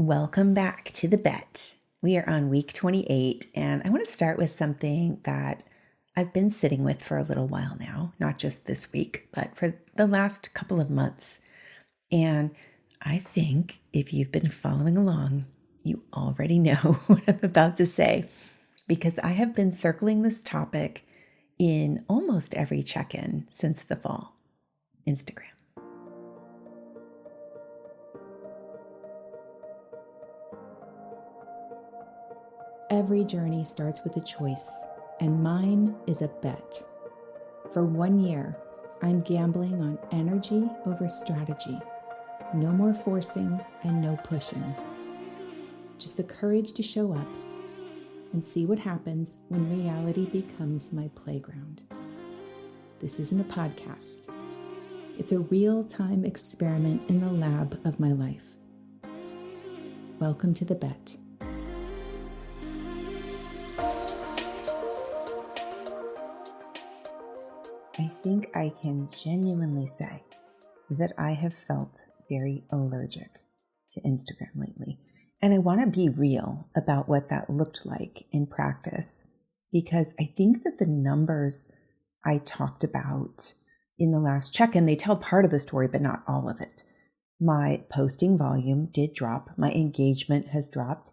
Welcome back to the bet. We are on week 28, and I want to start with something that I've been sitting with for a little while now, not just this week, but for the last couple of months. And I think if you've been following along, you already know what I'm about to say, because I have been circling this topic in almost every check-in since the fall. Instagram. Every journey starts with a choice, and mine is a bet. For 1 year, I'm gambling on energy over strategy. No more forcing and no pushing. Just the courage to show up and see what happens when reality becomes my playground. This isn't a podcast. It's a real-time experiment in the lab of my life. Welcome to the bet. I think I can genuinely say that I have felt very allergic to Instagram lately. And I want to be real about what that looked like in practice, because I think that the numbers I talked about in the last check-in, they tell part of the story, but not all of it. My posting volume did drop. My engagement has dropped.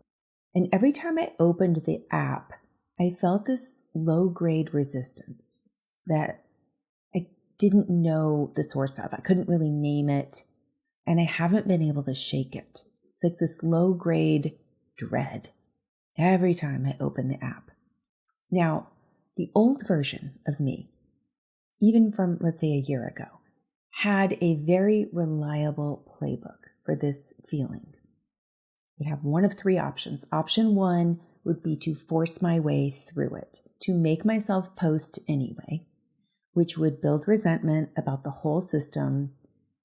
And every time I opened the app, I felt this low-grade resistance that I didn't know the source of. I couldn't really name it, and I haven't been able to shake it. It's like this low-grade dread every time I open the app. Now, the old version of me, even from, let's say, a year ago, had a very reliable playbook for this feeling. Would have one of three options. Option one would be to force my way through it, to make myself post anyway, which would build resentment about the whole system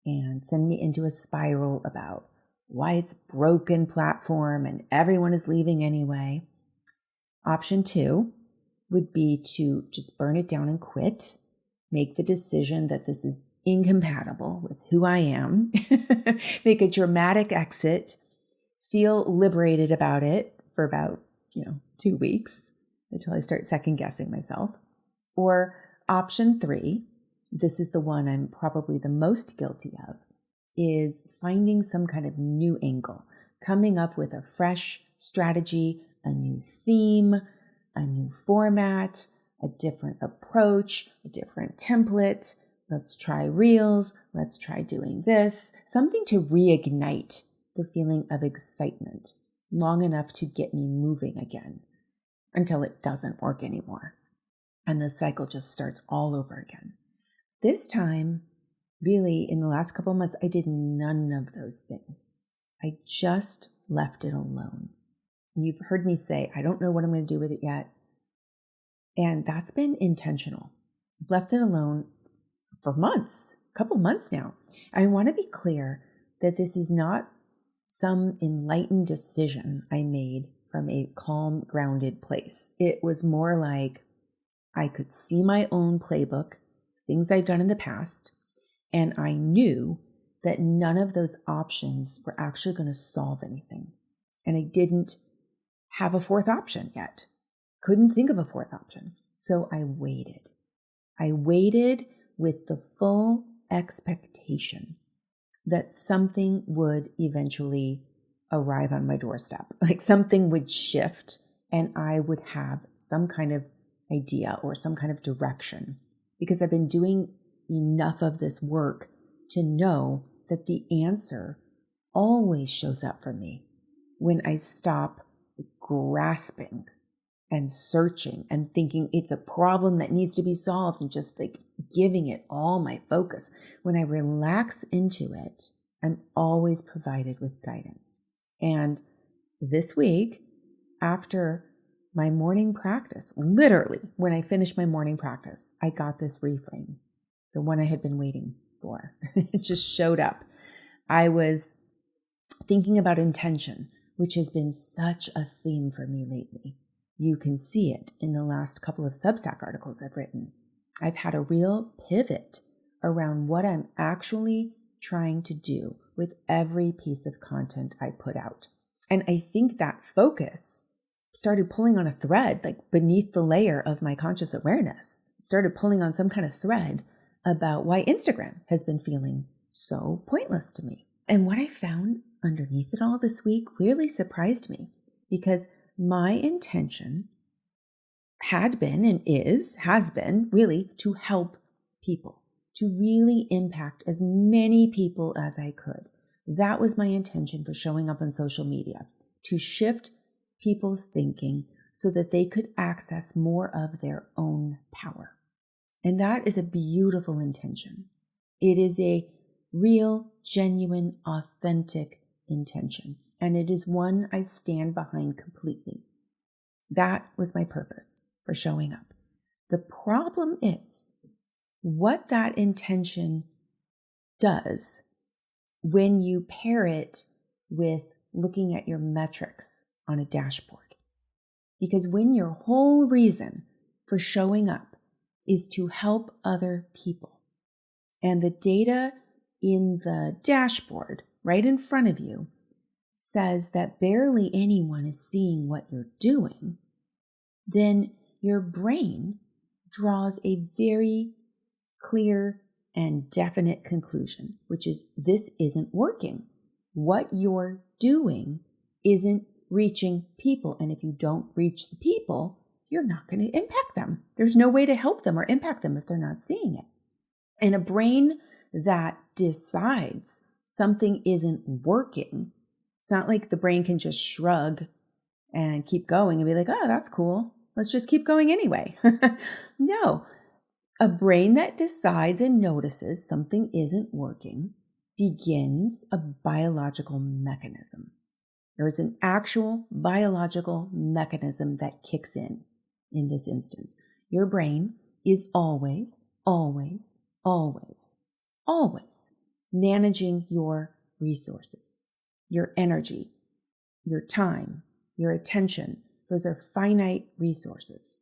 and send me into a spiral about why it's broken platform and everyone is leaving anyway. Option two would be to just burn it down and quit, make the decision that this is incompatible with who I am, make a dramatic exit, feel liberated about it for about, 2 weeks until I start second guessing myself. Or option three, this is the one I'm probably the most guilty of, is finding some kind of new angle, coming up with a fresh strategy, a new theme, a new format, a different approach, a different template. Let's try reels. Let's try doing this. Something to reignite the feeling of excitement long enough to get me moving again until it doesn't work anymore. And the cycle just starts all over again. This time, really, in the last couple of months, I did none of those things. I just left it alone. You've heard me say, I don't know what I'm going to do with it yet. And that's been intentional. I've left it alone for months, a couple months now. I want to be clear that this is not some enlightened decision I made from a calm, grounded place. It was more like I could see my own playbook, things I've done in the past, and I knew that none of those options were actually going to solve anything. And I didn't have a fourth option yet. Couldn't think of a fourth option. So I waited. I waited with the full expectation that something would eventually arrive on my doorstep, like something would shift and I would have some kind of idea or some kind of direction, because I've been doing enough of this work to know that the answer always shows up for me when I stop grasping and searching and thinking it's a problem that needs to be solved and just like giving it all my focus. When I relax into it, I'm always provided with guidance. And this week, after my morning practice, literally when I finished my morning practice, I got this reframe, the one I had been waiting for. It just showed up. I was thinking about intention, which has been such a theme for me lately. You can see it in the last couple of Substack articles I've written. I've had a real pivot around what I'm actually trying to do with every piece of content I put out. And I think that focus started pulling on a thread, like beneath the layer of my conscious awareness, started pulling on some kind of thread about why Instagram has been feeling so pointless to me. And what I found underneath it all this week really surprised me, because my intention had been and has been really to help people, to really impact as many people as I could. That was my intention for showing up on social media, to shift people's thinking so that they could access more of their own power. And that is a beautiful intention. It is a real, genuine, authentic intention. And it is one I stand behind completely. That was my purpose for showing up. The problem is what that intention does when you pair it with looking at your metrics on a dashboard. Because when your whole reason for showing up is to help other people, and the data in the dashboard right in front of you says that barely anyone is seeing what you're doing, then your brain draws a very clear and definite conclusion, which is this isn't working. What you're doing isn't reaching people. And if you don't reach the people, you're not going to impact them. There's no way to help them or impact them if they're not seeing it. And a brain that decides something isn't working, it's not like the brain can just shrug and keep going and be like, oh, that's cool. Let's just keep going anyway. No, a brain that decides and notices something isn't working begins a biological mechanism. There is an actual biological mechanism that kicks in this instance. Your brain is always managing your resources, your energy, your time, your attention. Those are finite resources.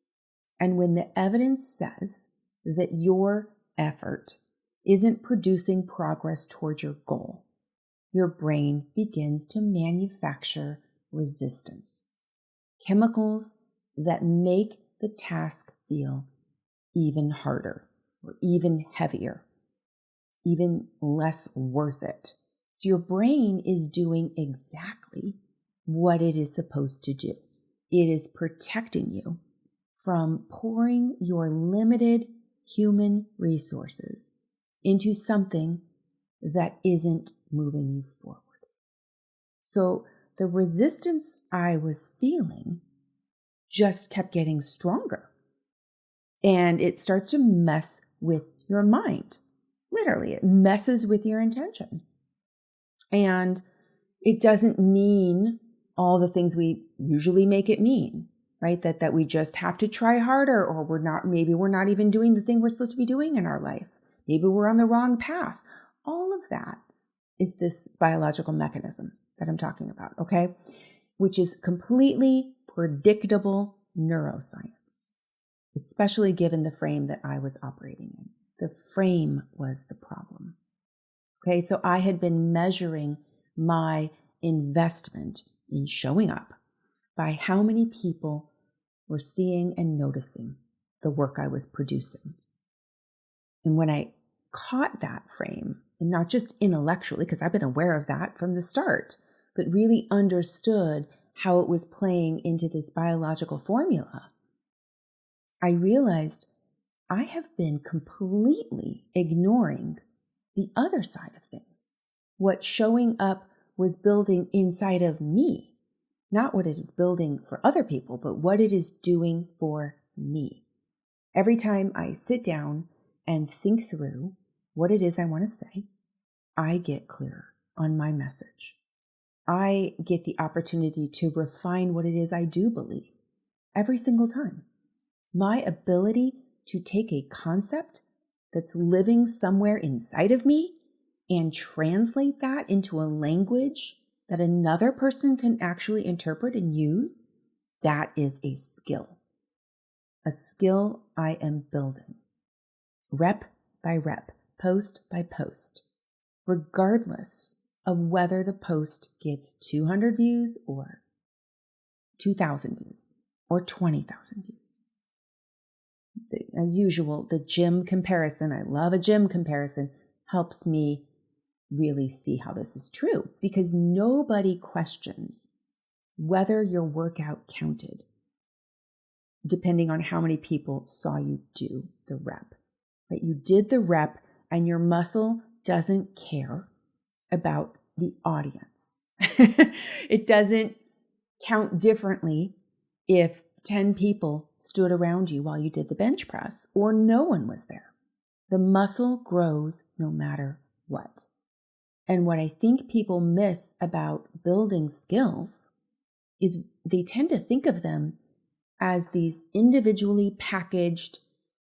And when the evidence says that your effort isn't producing progress toward your goal, your brain begins to manufacture resistance, chemicals that make the task feel even harder or even heavier, even less worth it. So your brain is doing exactly what it is supposed to do. It is protecting you from pouring your limited human resources into something that isn't moving you forward. So the resistance I was feeling just kept getting stronger. And it starts to mess with your mind. Literally, it messes with your intention. And it doesn't mean all the things we usually make it mean, right? That we just have to try harder, or maybe we're not even doing the thing we're supposed to be doing in our life. Maybe we're on the wrong path. All of that is this biological mechanism that I'm talking about, okay? Which is completely predictable neuroscience, especially given the frame that I was operating in. The frame was the problem. Okay, so I had been measuring my investment in showing up by how many people were seeing and noticing the work I was producing. And when I caught that frame, and not just intellectually, because I've been aware of that from the start, but really understood how it was playing into this biological formula, I realized I have been completely ignoring the other side of things. What showing up was building inside of me, not what it is building for other people, but what it is doing for me. Every time I sit down and think through what it is I want to say, I get clearer on my message. I get the opportunity to refine what it is I do believe every single time. My ability to take a concept that's living somewhere inside of me and translate that into a language that another person can actually interpret and use, that is a skill I am building, rep by rep, post by post, regardless of whether the post gets 200 views or 2,000 views or 20,000 views. As usual, the gym comparison, I love a gym comparison, helps me really see how this is true, because nobody questions whether your workout counted depending on how many people saw you do the rep. Right? You did the rep and your muscle doesn't care about the audience. It doesn't count differently if 10 people stood around you while you did the bench press or no one was there. The muscle grows no matter what. And what I think people miss about building skills is they tend to think of them as these individually packaged,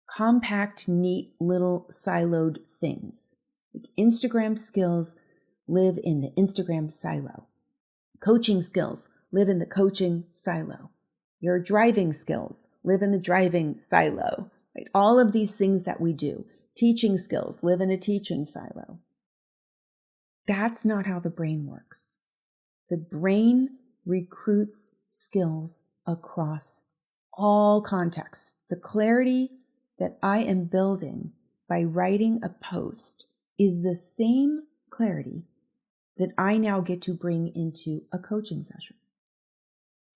compact, neat, little siloed things. Like Instagram skills live in the Instagram silo. Coaching skills live in the coaching silo. Your driving skills live in the driving silo. Right? All of these things that we do, teaching skills live in a teaching silo. That's not how the brain works. The brain recruits skills across all contexts. The clarity that I am building by writing a post is the same clarity that I now get to bring into a coaching session.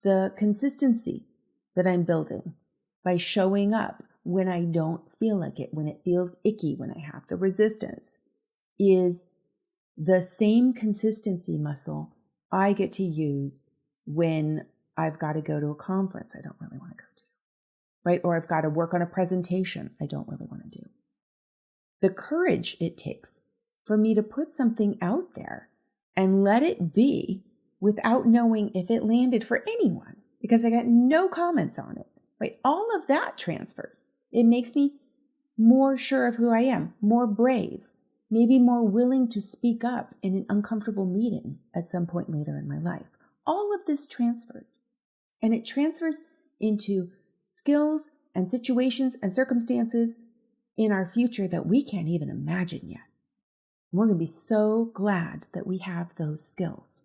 The consistency that I'm building by showing up when I don't feel like it, when it feels icky, when I have the resistance, is the same consistency muscle I get to use when I've got to go to a conference I don't really want to go to, right? Or I've got to work on a presentation I don't really want to do. The courage it takes for me to put something out there and let it be without knowing if it landed for anyone, because I got no comments on it, right? All of that transfers. It makes me more sure of who I am, more brave, maybe more willing to speak up in an uncomfortable meeting at some point later in my life. All of this transfers, and it transfers into skills and situations and circumstances in our future that we can't even imagine yet. We're going to be so glad that we have those skills.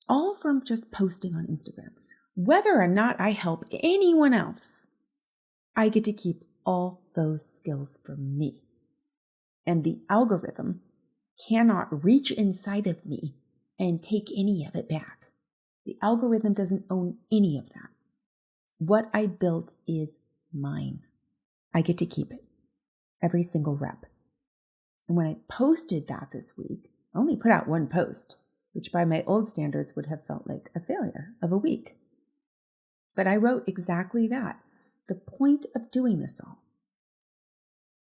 All from just posting on Instagram. Whether or not I help anyone else, I get to keep all those skills for me. And the algorithm cannot reach inside of me and take any of it back. The algorithm doesn't own any of that. What I built is mine. I get to keep it, every single rep. And when I posted that this week, I only put out one post, which by my old standards would have felt like a failure of a week. But I wrote exactly that. The point of doing this all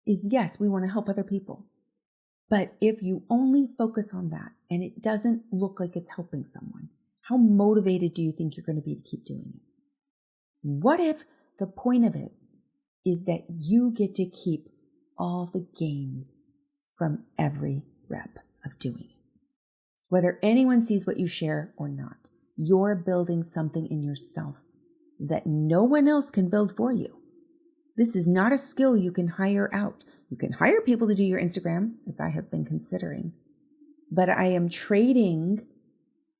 is, yes, we want to help other people. But if you only focus on that and it doesn't look like it's helping someone, how motivated do you think you're going to be to keep doing it? What if the point of it is that you get to keep all the gains from every rep of doing it? Whether anyone sees what you share or not, you're building something in yourself that no one else can build for you. This is not a skill you can hire out. You can hire people to do your Instagram, as I have been considering, but I am trading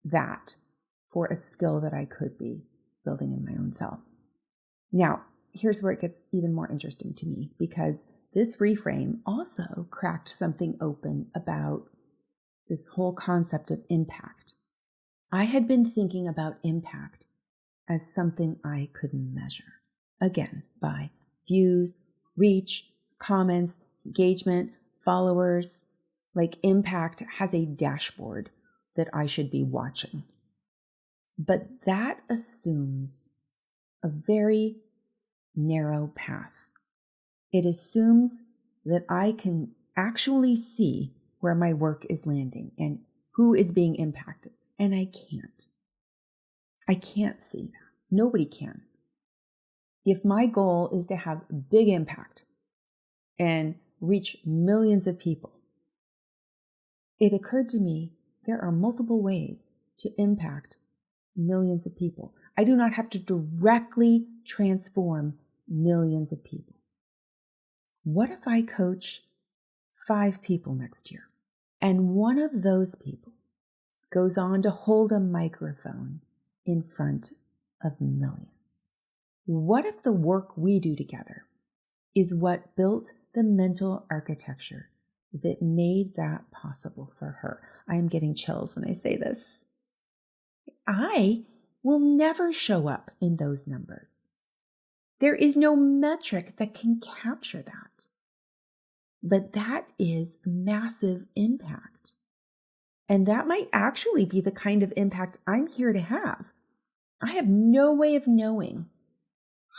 that for a skill that I could be building in my own self. Now, here's where it gets even more interesting to me, because this reframe also cracked something open about this whole concept of impact. I had been thinking about impact as something I could measure, again, by views, reach, comments, engagement, followers. Like impact has a dashboard that I should be watching. But that assumes a very narrow path. It assumes that I can actually see where my work is landing and who is being impacted. And I can't. I can't see that. Nobody can. If my goal is to have big impact and reach millions of people, it occurred to me there are multiple ways to impact millions of people. I do not have to directly transform millions of people. What if I coach 5 people next year? And one of those people goes on to hold a microphone in front of millions. What if the work we do together is what built the mental architecture that made that possible for her? I am getting chills when I say this. I will never show up in those numbers. There is no metric that can capture that. But that is massive impact. And that might actually be the kind of impact I'm here to have. I have no way of knowing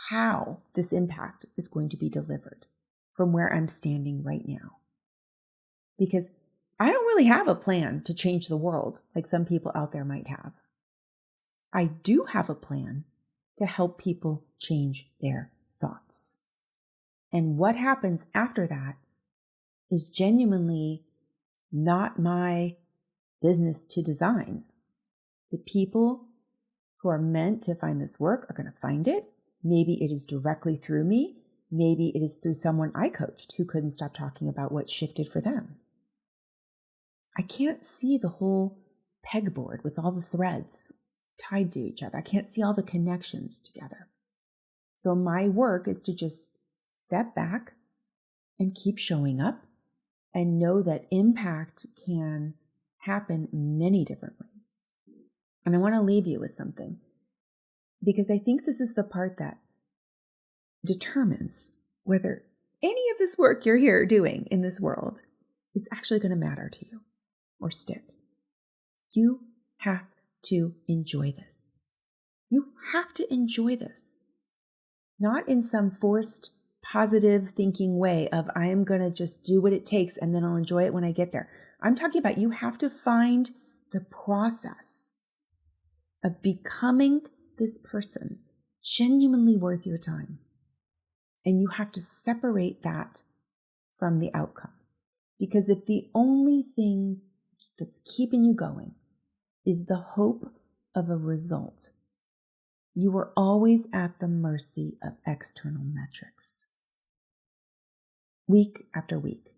how this impact is going to be delivered from where I'm standing right now. Because I don't really have a plan to change the world like some people out there might have. I do have a plan to help people change their thoughts. And what happens after that is genuinely not my business to design. The people who are meant to find this work are going to find it. Maybe it is directly through me. Maybe it is through someone I coached who couldn't stop talking about what shifted for them. I can't see the whole pegboard with all the threads tied to each other. I can't see all the connections together. So my work is to just step back and keep showing up and know that impact can happen many different ways. And I want to leave you with something, because I think this is the part that determines whether any of this work you're here doing in this world is actually going to matter to you or stick. You have to enjoy this. You have to enjoy this. Not in some forced positive thinking way of I am going to just do what it takes and then I'll enjoy it when I get there. I'm talking about you have to find the process of becoming this person genuinely worth your time. And you have to separate that from the outcome. Because if the only thing that's keeping you going is the hope of a result, you are always at the mercy of external metrics. Week after week.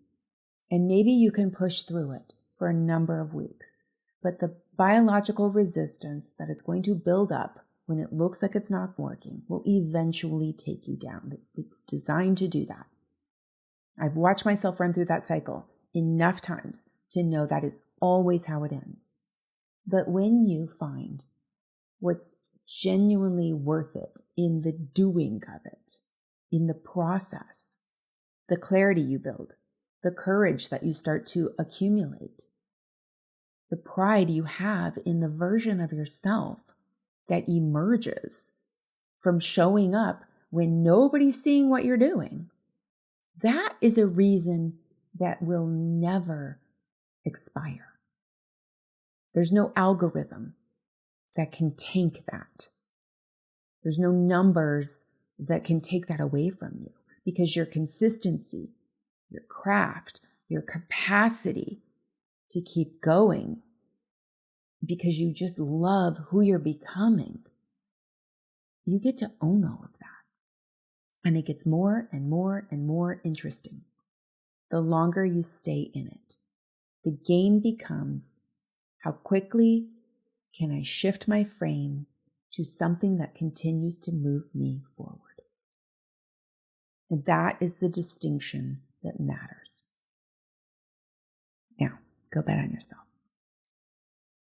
And maybe you can push through it for a number of weeks. But the biological resistance that it's going to build up when it looks like it's not working will eventually take you down. It's designed to do that. I've watched myself run through that cycle enough times to know that is always how it ends. But when you find what's genuinely worth it in the doing of it, in the process, the clarity you build, the courage that you start to accumulate, the pride you have in the version of yourself that emerges from showing up when nobody's seeing what you're doing, that is a reason that will never expire. There's no algorithm that can tank that. There's no numbers that can take that away from you, because your consistency, your craft, your capacity to keep going, because you just love who you're becoming, you get to own all of that. And it gets more and more and more interesting the longer you stay in it. The game becomes, how quickly can I shift my frame to something that continues to move me forward? And that is the distinction that matters. Now, go bet on yourself.